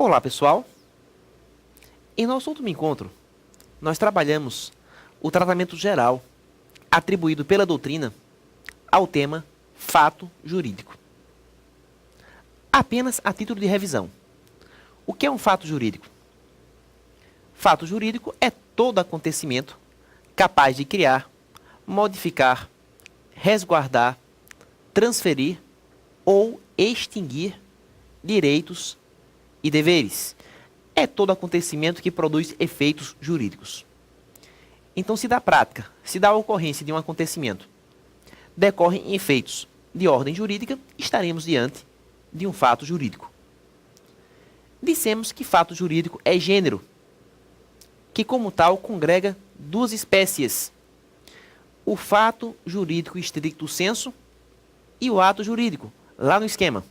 Olá, pessoal. Em nosso último encontro, nós trabalhamos o tratamento geral atribuído pela doutrina ao tema fato jurídico. Apenas a título de revisão. O que é um fato jurídico? Fato jurídico é todo acontecimento capaz de criar, modificar, resguardar, transferir ou extinguir direitos e deveres. É todo acontecimento que produz efeitos jurídicos. Então, se da prática, se da ocorrência de um acontecimento decorrem efeitos de ordem jurídica, estaremos diante de um fato jurídico. Dissemos que fato jurídico é gênero, que como tal congrega duas espécies: o fato jurídico estricto sensu e o ato jurídico, lá no esquema.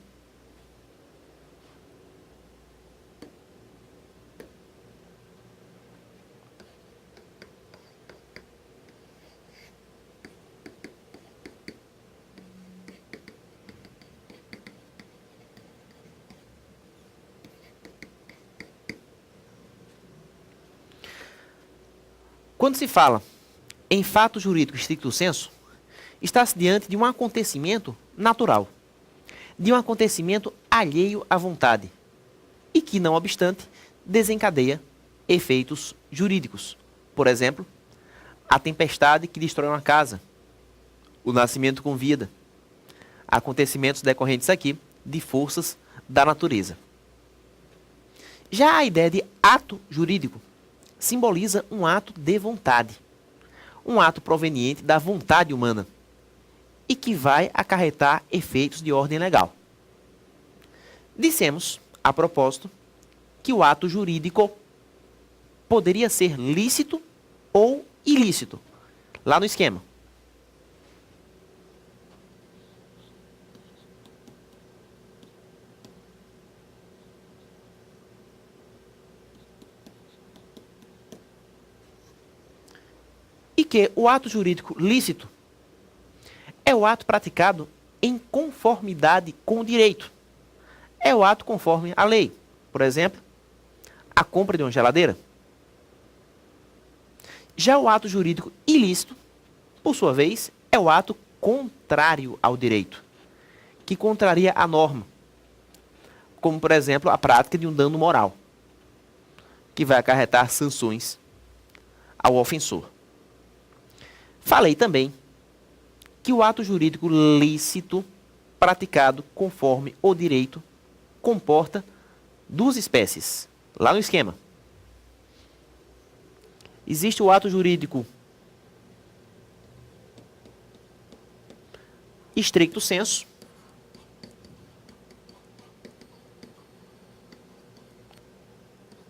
Quando se fala em fato jurídico estricto sensu, está-se diante de um acontecimento natural, de um acontecimento alheio à vontade, e que, não obstante, desencadeia efeitos jurídicos. Por exemplo, a tempestade que destrói uma casa, o nascimento com vida, acontecimentos decorrentes aqui de forças da natureza. Já a ideia de ato jurídico simboliza um ato de vontade, um ato proveniente da vontade humana e que vai acarretar efeitos de ordem legal. Dissemos, a propósito, que o ato jurídico poderia ser lícito ou ilícito, lá no esquema. E que o ato jurídico lícito é o ato praticado em conformidade com o direito. É o ato conforme a lei. Por exemplo, a compra de uma geladeira. Já o ato jurídico ilícito, por sua vez, é o ato contrário ao direito, que contraria a norma. Como, por exemplo, a prática de um dano moral, que vai acarretar sanções ao ofensor. Falei também que o ato jurídico lícito, praticado conforme o direito, comporta duas espécies, lá no esquema. Existe o ato jurídico estricto sensu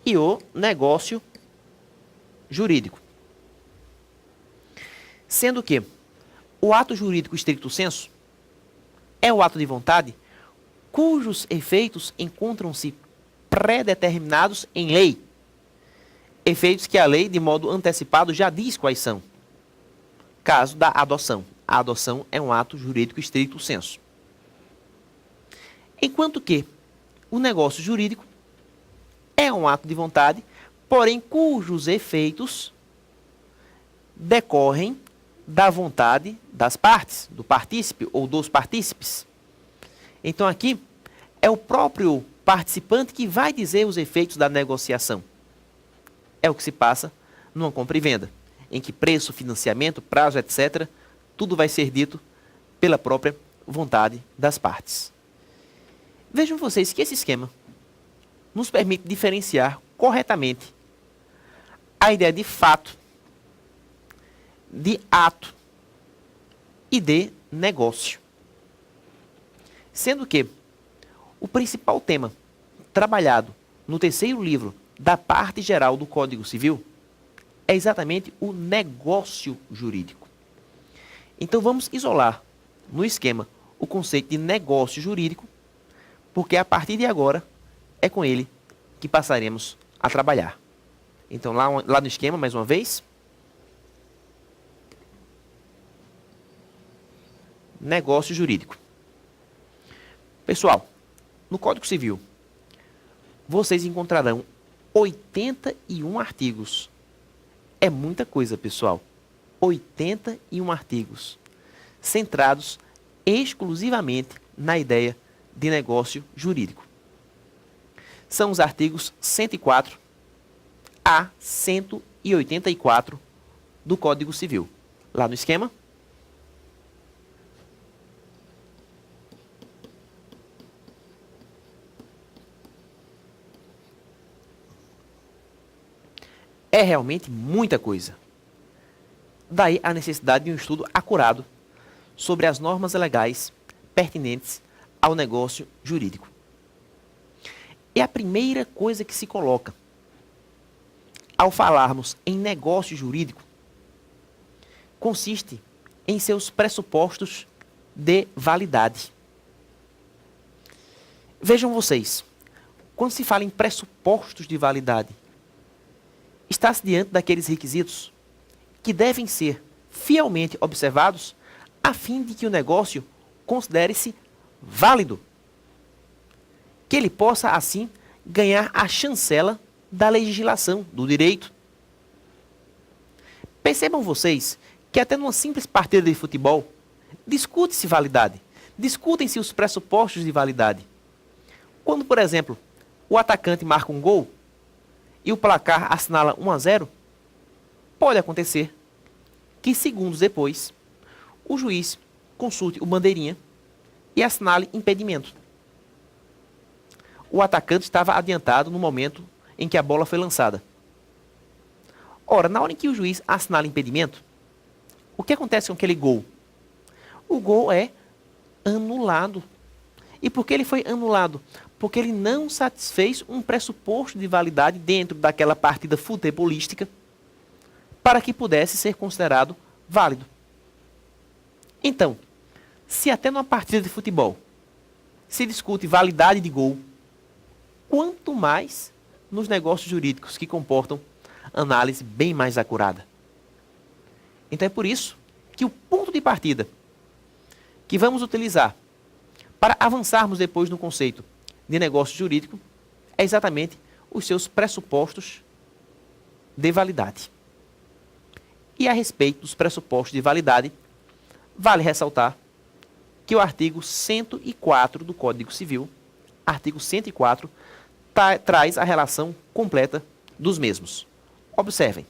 e o negócio jurídico. Sendo que o ato jurídico estricto sensu é o ato de vontade cujos efeitos encontram-se pré-determinados em lei. Efeitos que a lei, de modo antecipado, já diz quais são. Caso da adoção. A adoção é um ato jurídico estricto sensu. Enquanto que o negócio jurídico é um ato de vontade, porém cujos efeitos decorrem da vontade das partes, do partícipe ou dos partícipes. Então aqui é o próprio participante que vai dizer os efeitos da negociação. É o que se passa numa compra e venda, em que preço, financiamento, prazo, etc., tudo vai ser dito pela própria vontade das partes. Vejam vocês que esse esquema nos permite diferenciar corretamente a ideia de fato, de ato e de negócio. Sendo que o principal tema trabalhado no terceiro livro da parte geral do Código Civil é exatamente o negócio jurídico. Então vamos isolar no esquema o conceito de negócio jurídico, porque a partir de agora é com ele que passaremos a trabalhar. Então lá no esquema, mais uma vez, negócio jurídico. Pessoal, no Código Civil, vocês encontrarão 81 artigos. É muita coisa, pessoal. 81 artigos centrados exclusivamente na ideia de negócio jurídico. São os artigos 104 a 184 do Código Civil. Lá no esquema. É realmente muita coisa. Daí a necessidade de um estudo acurado sobre as normas legais pertinentes ao negócio jurídico. E a primeira coisa que se coloca ao falarmos em negócio jurídico consiste em seus pressupostos de validade. Vejam vocês, quando se fala em pressupostos de validade, está-se diante daqueles requisitos que devem ser fielmente observados a fim de que o negócio considere-se válido, que ele possa, assim, ganhar a chancela da legislação, do direito. Percebam vocês que até numa simples partida de futebol, discute-se validade, discutem-se os pressupostos de validade. Quando, por exemplo, o atacante marca um gol e o placar assinala 1-0, pode acontecer que segundos depois o juiz consulte o bandeirinha e assinale impedimento. O atacante estava adiantado no momento em que a bola foi lançada. Ora, na hora em que o juiz assinala impedimento, o que acontece com aquele gol? O gol é anulado. E por que ele foi anulado? Porque ele não satisfez um pressuposto de validade dentro daquela partida futebolística para que pudesse ser considerado válido. Então, se até numa partida de futebol se discute validade de gol, quanto mais nos negócios jurídicos que comportam análise bem mais acurada. Então é por isso que o ponto de partida que vamos utilizar para avançarmos depois no conceito de negócio jurídico é exatamente os seus pressupostos de validade. E a respeito dos pressupostos de validade, vale ressaltar que o artigo 104 do Código Civil, artigo 104, traz a relação completa dos mesmos. Observem.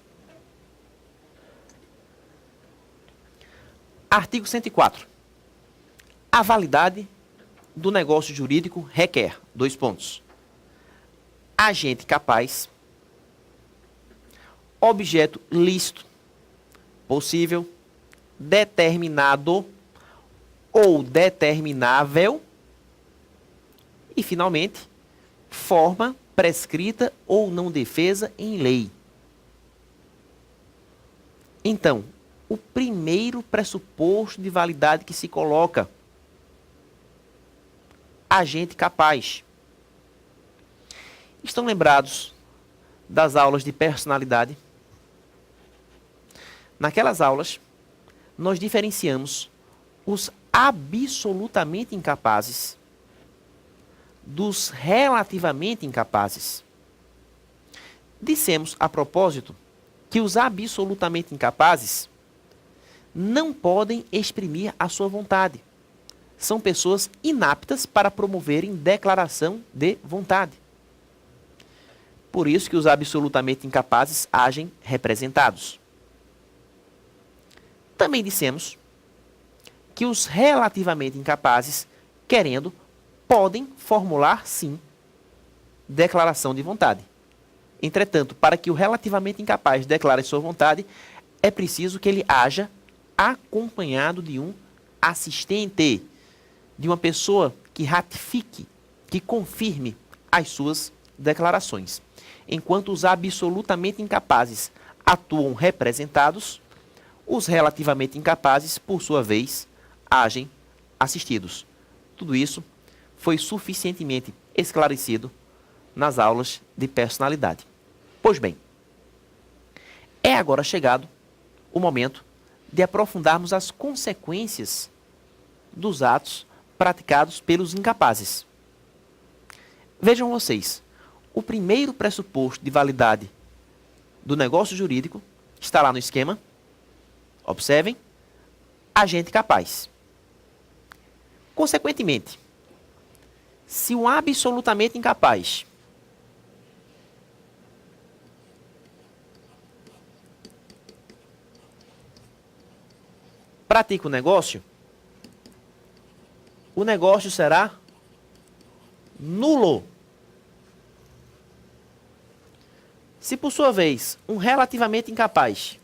Artigo 104. A validade do negócio jurídico requer, : agente capaz, objeto lícito, possível, determinado ou determinável e, finalmente, forma prescrita ou não defesa em lei. Então, o primeiro pressuposto de validade que se coloca: agente capaz. Estão lembrados das aulas de personalidade? Naquelas aulas, nós diferenciamos os absolutamente incapazes dos relativamente incapazes. Dissemos, a propósito, que os absolutamente incapazes não podem exprimir a sua vontade. São pessoas inaptas para promoverem declaração de vontade. Por isso que os absolutamente incapazes agem representados. Também dissemos que os relativamente incapazes, querendo, podem formular, sim, declaração de vontade. Entretanto, para que o relativamente incapaz declare sua vontade, é preciso que ele haja acompanhado de um assistente, de uma pessoa que ratifique, que confirme as suas declarações. Enquanto os absolutamente incapazes atuam representados, os relativamente incapazes, por sua vez, agem assistidos. Tudo isso foi suficientemente esclarecido nas aulas de personalidade. Pois bem, é agora chegado o momento de aprofundarmos as consequências dos atos praticados pelos incapazes. Vejam vocês, o primeiro pressuposto de validade do negócio jurídico está lá no esquema. Observem, agente capaz. Consequentemente, se um absolutamente incapaz pratica o negócio será nulo. Se, por sua vez, um relativamente incapaz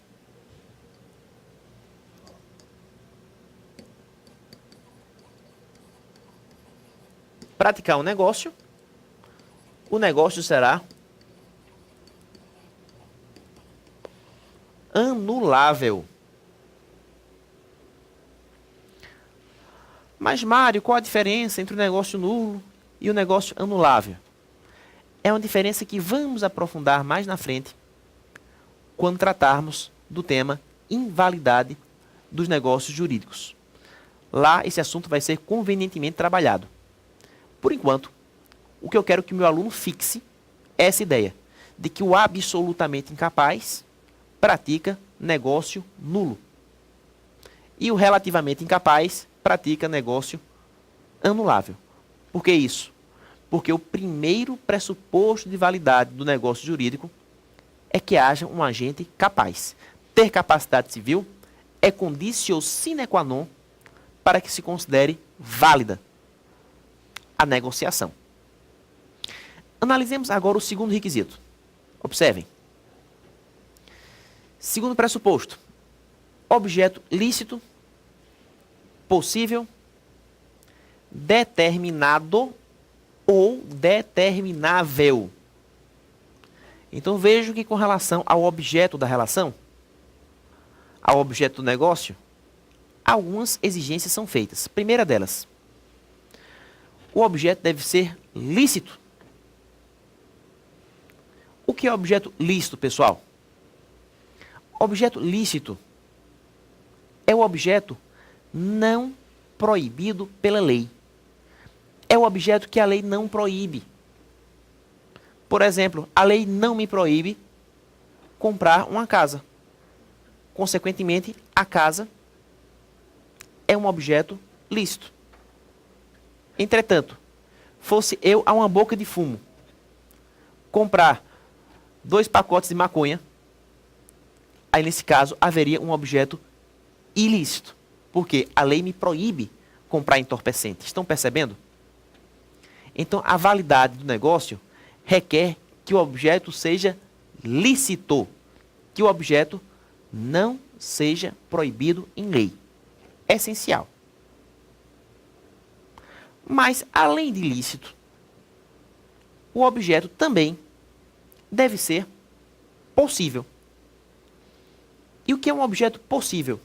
praticar o negócio será anulável. Mas, Mário, qual a diferença entre o negócio nulo e o negócio anulável? É uma diferença que vamos aprofundar mais na frente, quando tratarmos do tema invalidade dos negócios jurídicos. Lá, esse assunto vai ser convenientemente trabalhado. Por enquanto, o que eu quero que o meu aluno fixe é essa ideia de que o absolutamente incapaz pratica negócio nulo. E o relativamente incapaz pratica negócio anulável. Por que isso? Porque o primeiro pressuposto de validade do negócio jurídico é que haja um agente capaz. Ter capacidade civil é conditio sine qua non para que se considere válida a negociação. Analisemos agora o segundo requisito. Observem. Segundo pressuposto, objeto lícito, possível, determinado ou determinável. Então vejo que com relação ao objeto da relação, ao objeto do negócio, algumas exigências são feitas. Primeira delas, o objeto deve ser lícito. O que é objeto lícito, pessoal? Objeto lícito é o objeto não proibido pela lei. É o objeto que a lei não proíbe. Por exemplo, a lei não me proíbe comprar uma casa. Consequentemente, a casa é um objeto lícito. Entretanto, fosse eu a uma boca de fumo comprar 2 pacotes de maconha, aí nesse caso haveria um objeto ilícito. Porque a lei me proíbe comprar entorpecente. Estão percebendo? Então, a validade do negócio requer que o objeto seja lícito, que o objeto não seja proibido em lei. É essencial. Mas, além de lícito, o objeto também deve ser possível. E o que é um objeto possível?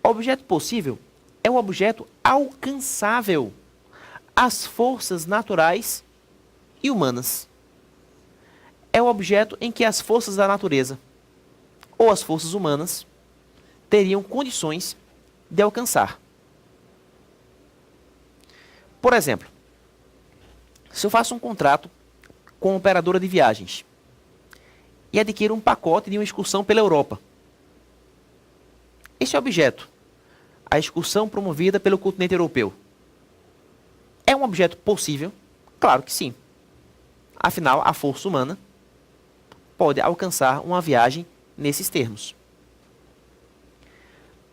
Objeto possível é um objeto alcançável às forças naturais e humanas. É um objeto em que as forças da natureza ou as forças humanas teriam condições de alcançar. Por exemplo, se eu faço um contrato com uma operadora de viagens e adquiro um pacote de uma excursão pela Europa, esse objeto, a excursão promovida pelo continente europeu, é um objeto possível? Claro que sim. Afinal, a força humana pode alcançar uma viagem nesses termos.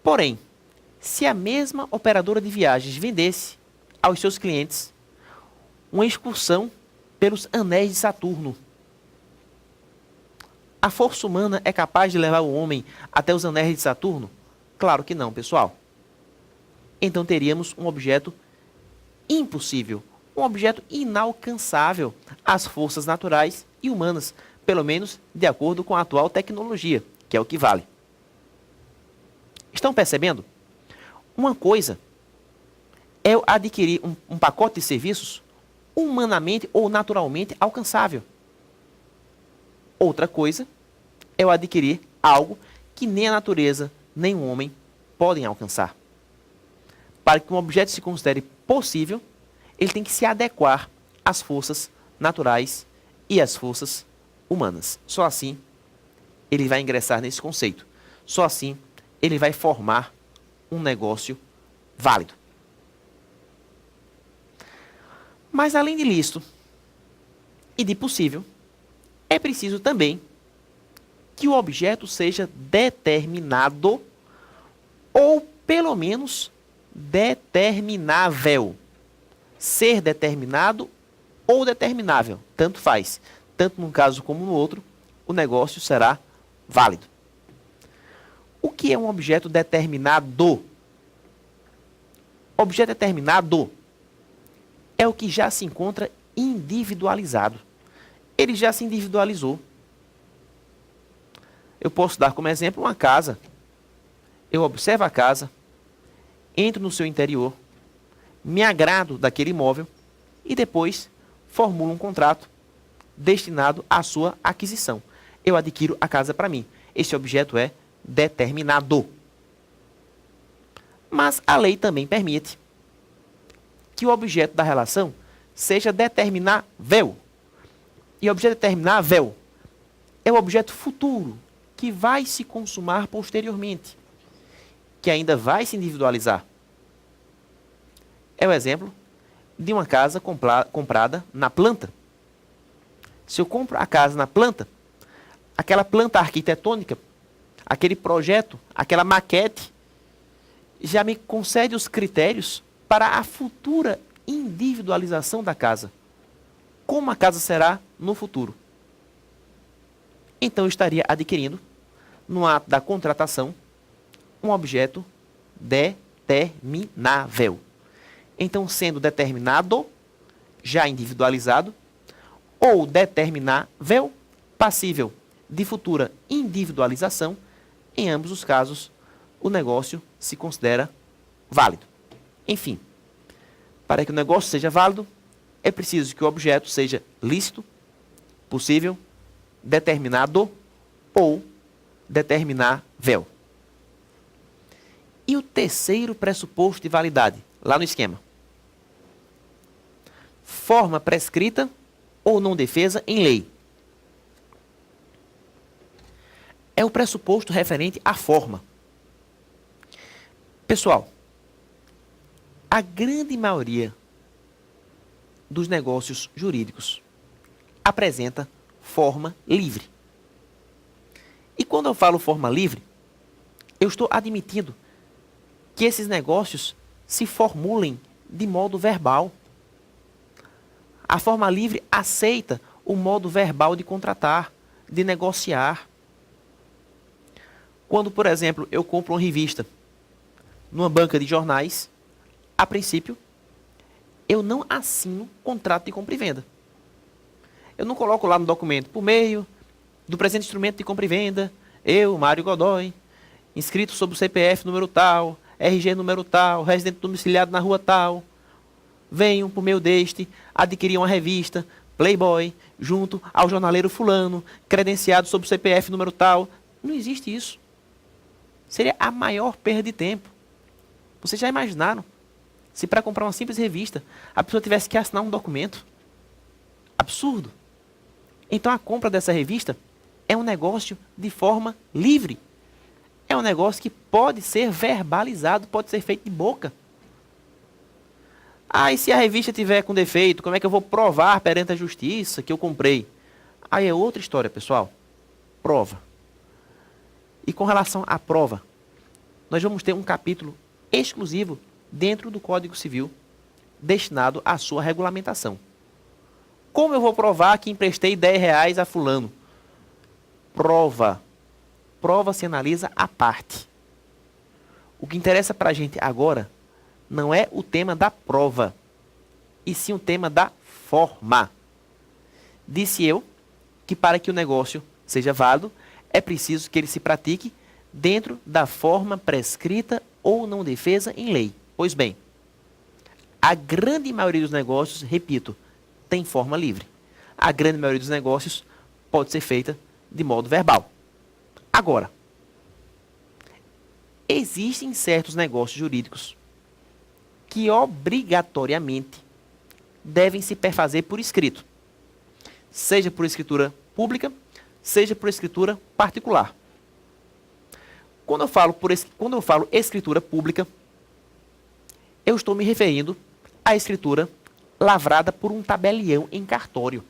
Porém, se a mesma operadora de viagens vendesse aos seus clientes uma excursão pelos anéis de Saturno, a força humana é capaz de levar o homem até os anéis de Saturno? Claro que não, pessoal. Então teríamos um objeto impossível, um objeto inalcançável às forças naturais e humanas, pelo menos de acordo com a atual tecnologia, que é o que vale. Estão percebendo? Uma coisa é eu adquirir um pacote de serviços humanamente ou naturalmente alcançável. Outra coisa é eu adquirir algo que nem a natureza, nem o homem podem alcançar. Para que um objeto se considere possível, ele tem que se adequar às forças naturais e as forças humanas. Só assim ele vai ingressar nesse conceito. Só assim ele vai formar um negócio válido. Mas além de lícito e de possível, é preciso também que o objeto seja determinado ou pelo menos determinável. Ser determinado ou determinável, tanto faz. Tanto num caso como no outro, o negócio será válido. O que é um objeto determinado? Objeto determinado é o que já se encontra individualizado. Ele já se individualizou. Eu posso dar como exemplo uma casa. Eu observo a casa, entro no seu interior, me agrado daquele imóvel e depois formulo um contrato destinado à sua aquisição. Eu adquiro a casa para mim. Esse objeto é determinado. Mas a lei também permite que o objeto da relação seja determinável. E o objeto determinável é o objeto futuro, que vai se consumar posteriormente, que ainda vai se individualizar. É o exemplo de uma casa comprada na planta. Se eu compro a casa na planta, aquela planta arquitetônica, aquele projeto, aquela maquete, já me concede os critérios para a futura individualização da casa. Como a casa será no futuro. Então eu estaria adquirindo, no ato da contratação, um objeto determinável. Então, sendo determinado, já individualizado, ou determinável, passível de futura individualização, em ambos os casos, o negócio se considera válido. Enfim, para que o negócio seja válido, é preciso que o objeto seja lícito, possível, determinado ou determinável. E o terceiro pressuposto de validade, lá no esquema. Forma prescrita ou não defesa em lei. É o pressuposto referente à forma. Pessoal, a grande maioria dos negócios jurídicos apresenta forma livre. E quando eu falo forma livre, eu estou admitindo que esses negócios se formulem de modo verbal. A forma livre aceita o modo verbal de contratar, de negociar. Quando, por exemplo, eu compro uma revista numa banca de jornais, a princípio, eu não assino contrato de compra e venda. Eu não coloco lá no documento, por meio do presente instrumento de compra e venda, eu, Mário Godoy, inscrito sob o CPF número tal, RG número tal, residente domiciliado na rua tal, venho por meio deste adquirir uma revista Playboy junto ao jornaleiro fulano, credenciado sob o CPF número tal. Não existe isso. Seria a maior perda de tempo. Vocês já imaginaram se para comprar uma simples revista a pessoa tivesse que assinar um documento? Absurdo. Então a compra dessa revista é um negócio de forma livre. É um negócio que pode ser verbalizado, pode ser feito de boca. Ah, e se a revista tiver com defeito, como é que eu vou provar perante a justiça que eu comprei? Aí é outra história, pessoal. Prova. E com relação à prova, nós vamos ter um capítulo exclusivo dentro do Código Civil destinado à sua regulamentação. Como eu vou provar que emprestei R$10 a fulano? Prova. Prova se analisa à parte. O que interessa para a gente agora não é o tema da prova, e sim o tema da forma. Disse eu que para que o negócio seja válido, é preciso que ele se pratique dentro da forma prescrita ou não defesa em lei. Pois bem, a grande maioria dos negócios, repito, tem forma livre. A grande maioria dos negócios pode ser feita de modo verbal. Agora, existem certos negócios jurídicos que obrigatoriamente devem se perfazer por escrito. seja por escritura pública, seja por escritura particular. Quando eu falo escritura pública, eu estou me referindo à escritura lavrada por um tabelião em cartório.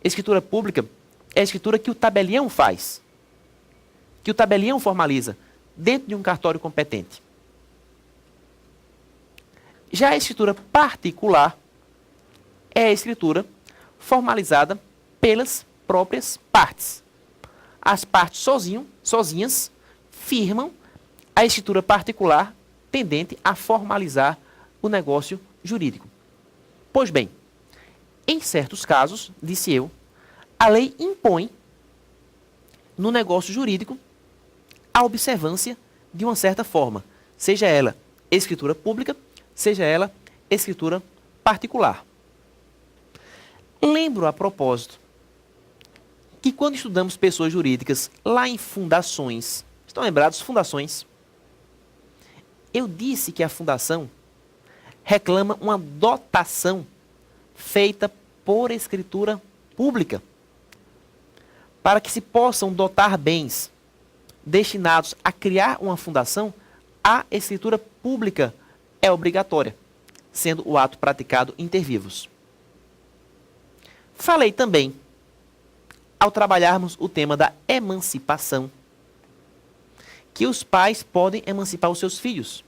Escritura pública é a escritura que o tabelião faz, que o tabelião formaliza dentro de um cartório competente. Já a escritura particular é a escritura formalizada pelas próprias partes. As partes sozinhas firmam a escritura particular tendente a formalizar o negócio jurídico. Pois bem, em certos casos, disse eu, a lei impõe no negócio jurídico a observância de uma certa forma, seja ela escritura pública, seja ela escritura particular. Lembro a propósito que quando estudamos pessoas jurídicas lá em fundações, estão lembrados? Fundações. Eu disse que a fundação reclama uma dotação feita por escritura pública, para que se possam dotar bens destinados a criar uma fundação, a escritura pública é obrigatória, sendo o ato praticado inter vivos. Falei também, ao trabalharmos o tema da emancipação, que os pais podem emancipar os seus filhos.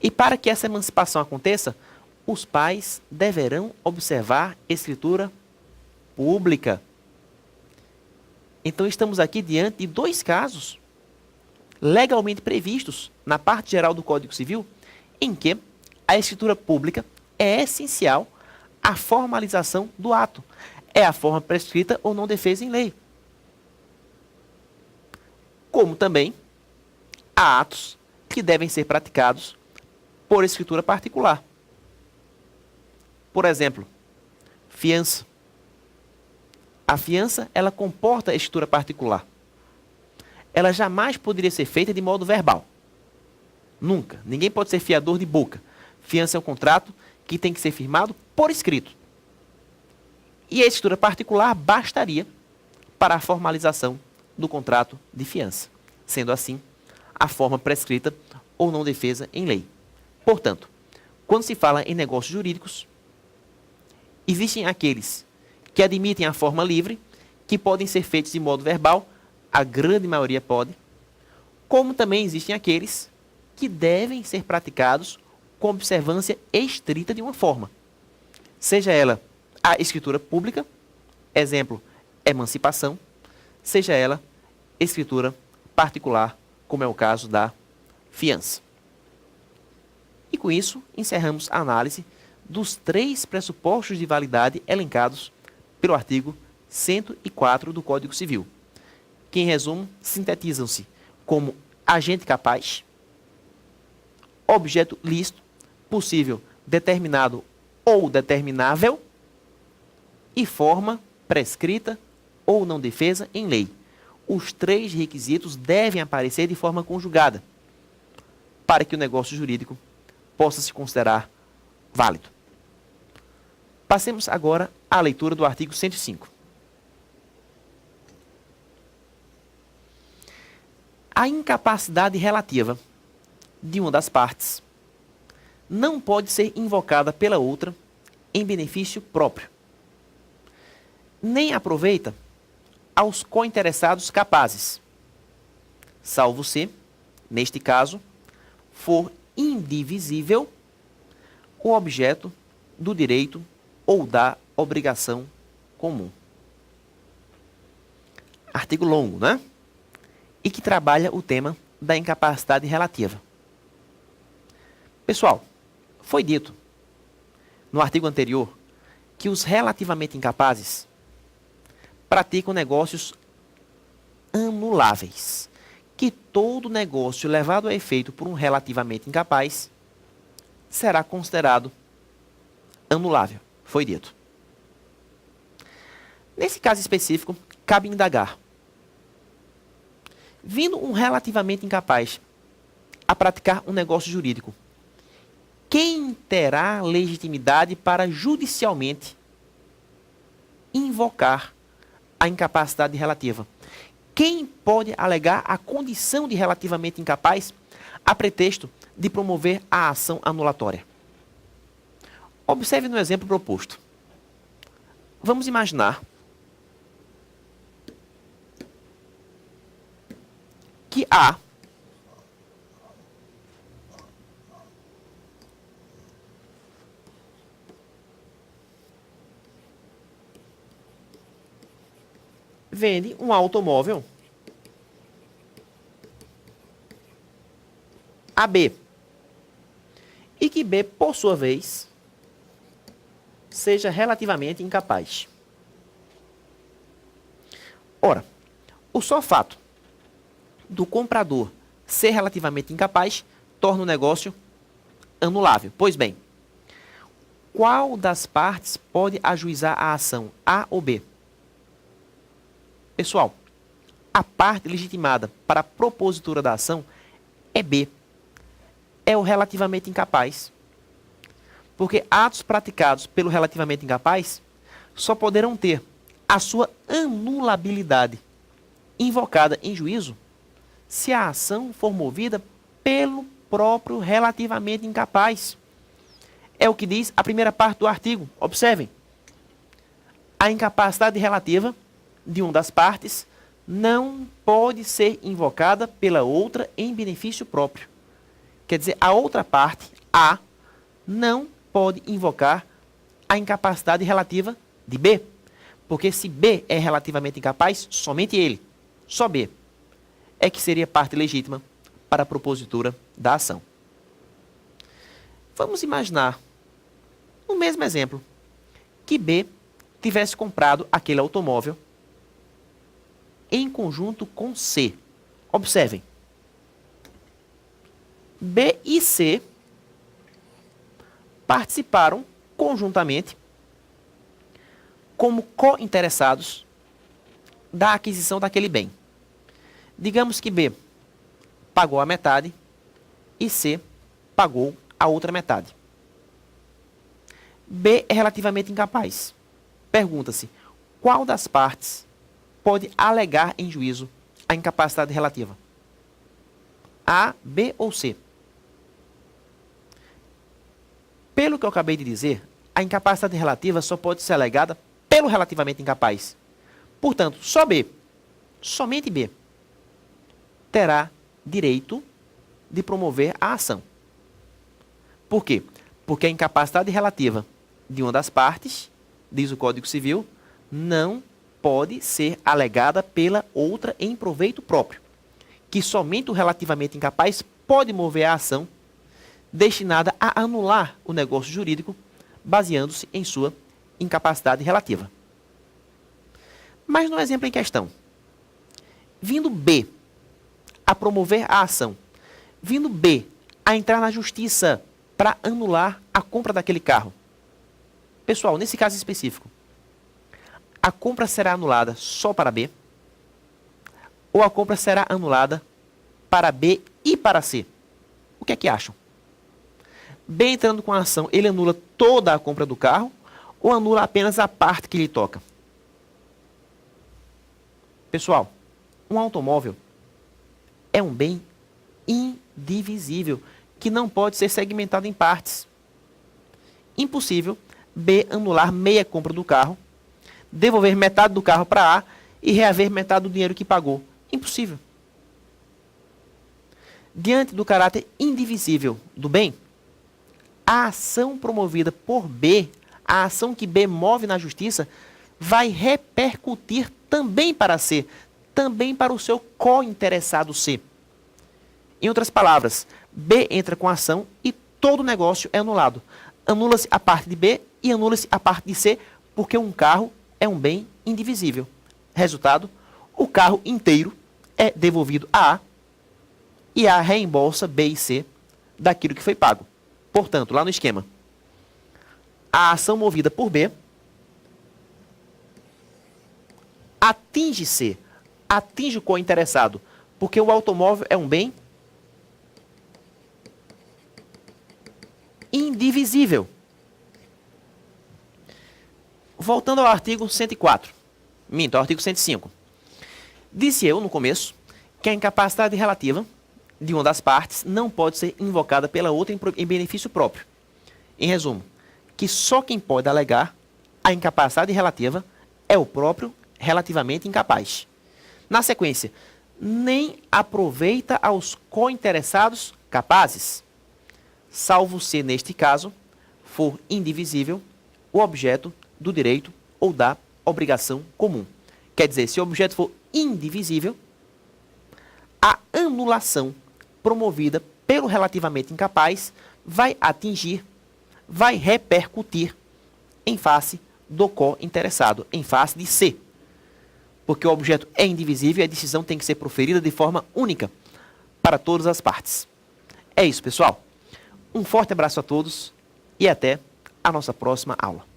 E para que essa emancipação aconteça, os pais deverão observar escritura pública. Então estamos aqui diante de dois casos legalmente previstos na parte geral do Código Civil, em que a escritura pública é essencial à formalização do ato. É a forma prescrita ou não defesa em lei. Como também há atos que devem ser praticados por escritura particular. Por exemplo, fiança. A fiança, ela comporta escritura particular. Ela jamais poderia ser feita de modo verbal. Nunca. Ninguém pode ser fiador de boca. Fiança é um contrato que tem que ser firmado por escrito. E a escritura particular bastaria para a formalização do contrato de fiança, sendo assim a forma prescrita ou não defesa em lei. Portanto, quando se fala em negócios jurídicos, existem aqueles que admitem a forma livre, que podem ser feitos de modo verbal, a grande maioria pode, como também existem aqueles que devem ser praticados com observância estrita de uma forma, seja ela a escritura pública, exemplo, emancipação, seja ela escritura particular, como é o caso da fiança. E com isso, encerramos a análise dos 3 pressupostos de validade elencados pelo artigo 104 do Código Civil, que, em resumo, sintetizam-se como agente capaz, objeto lícito, possível, determinado ou determinável, e forma prescrita ou não defesa em lei. Os 3 requisitos devem aparecer de forma conjugada para que o negócio jurídico possa se considerar válido. Passemos agora à leitura do artigo 105. A incapacidade relativa de uma das partes não pode ser invocada pela outra em benefício próprio, nem aproveita aos cointeressados capazes, salvo se, neste caso, for indivisível o objeto do direito ou da obrigação comum. Artigo longo, né? E que trabalha o tema da incapacidade relativa. Pessoal, foi dito no artigo anterior que os relativamente incapazes praticam negócios anuláveis, que todo negócio levado a efeito por um relativamente incapaz será considerado anulável, foi dito. Nesse caso específico, cabe indagar. Vindo um relativamente incapaz a praticar um negócio jurídico, quem terá legitimidade para judicialmente invocar a incapacidade relativa. Quem pode alegar a condição de relativamente incapaz a pretexto de promover a ação anulatória? Observe no exemplo proposto. Vamos imaginar que A vende um automóvel a B e que B, por sua vez, seja relativamente incapaz. Ora, o só fato do comprador ser relativamente incapaz torna o negócio anulável. Pois bem, qual das partes pode ajuizar a ação, A ou B? Pessoal, a parte legitimada para a propositura da ação é B. É o relativamente incapaz. Porque atos praticados pelo relativamente incapaz só poderão ter a sua anulabilidade invocada em juízo se a ação for movida pelo próprio relativamente incapaz. É o que diz a primeira parte do artigo. Observem. A incapacidade relativa de uma das partes não pode ser invocada pela outra em benefício próprio. Quer dizer, a outra parte, A, não pode invocar a incapacidade relativa de B. Porque se B é relativamente incapaz, somente ele, só B, é que seria parte legítima para a propositura da ação. Vamos imaginar, no mesmo exemplo, que B tivesse comprado aquele automóvel em conjunto com C. Observem. B e C participaram conjuntamente como co-interessados da aquisição daquele bem. Digamos que B pagou a metade e C pagou a outra metade. B é relativamente incapaz. Pergunta-se, qual das partes pode alegar em juízo a incapacidade relativa? A, B ou C? Pelo que eu acabei de dizer, a incapacidade relativa só pode ser alegada pelo relativamente incapaz. Portanto, só B, somente B, terá direito de promover a ação. Por quê? Porque a incapacidade relativa de uma das partes, diz o Código Civil, não pode ser alegada pela outra em proveito próprio, que somente o relativamente incapaz pode mover a ação destinada a anular o negócio jurídico, baseando-se em sua incapacidade relativa. Mas no exemplo em questão, vindo B a promover a ação, vindo B a entrar na justiça para anular a compra daquele carro. Pessoal, nesse caso específico, a compra será anulada só para B? Ou a compra será anulada para B e para C? O que é que acham? B entrando com a ação, ele anula toda a compra do carro ou anula apenas a parte que lhe toca? Pessoal, um automóvel é um bem indivisível que não pode ser segmentado em partes. Impossível B anular meia compra do carro, devolver metade do carro para A e reaver metade do dinheiro que pagou. Impossível. Diante do caráter indivisível do bem, a ação promovida por B, a ação que B move na justiça, vai repercutir também para C, também para o seu co-interessado C. Em outras palavras, B entra com a ação e todo o negócio é anulado. Anula-se a parte de B e anula-se a parte de C, porque um carro é um bem indivisível. Resultado, o carro inteiro é devolvido a A e A reembolsa B e C daquilo que foi pago. Portanto, lá no esquema, a ação movida por B atinge C, atinge o co-interessado, porque o automóvel é um bem indivisível. voltando ao artigo 104, ao artigo 105. Disse eu, no começo, que a incapacidade relativa de uma das partes não pode ser invocada pela outra em benefício próprio. Em resumo, que só quem pode alegar a incapacidade relativa é o próprio relativamente incapaz. Na sequência, nem aproveita aos cointeressados capazes, salvo se, neste caso, for indivisível o objeto do direito ou da obrigação comum. Quer dizer, se o objeto for indivisível, a anulação promovida pelo relativamente incapaz vai atingir, vai repercutir em face do co-interessado, em face de C. Porque o objeto é indivisível e a decisão tem que ser proferida de forma única para todas as partes. É isso, pessoal. Um forte abraço a todos e até a nossa próxima aula.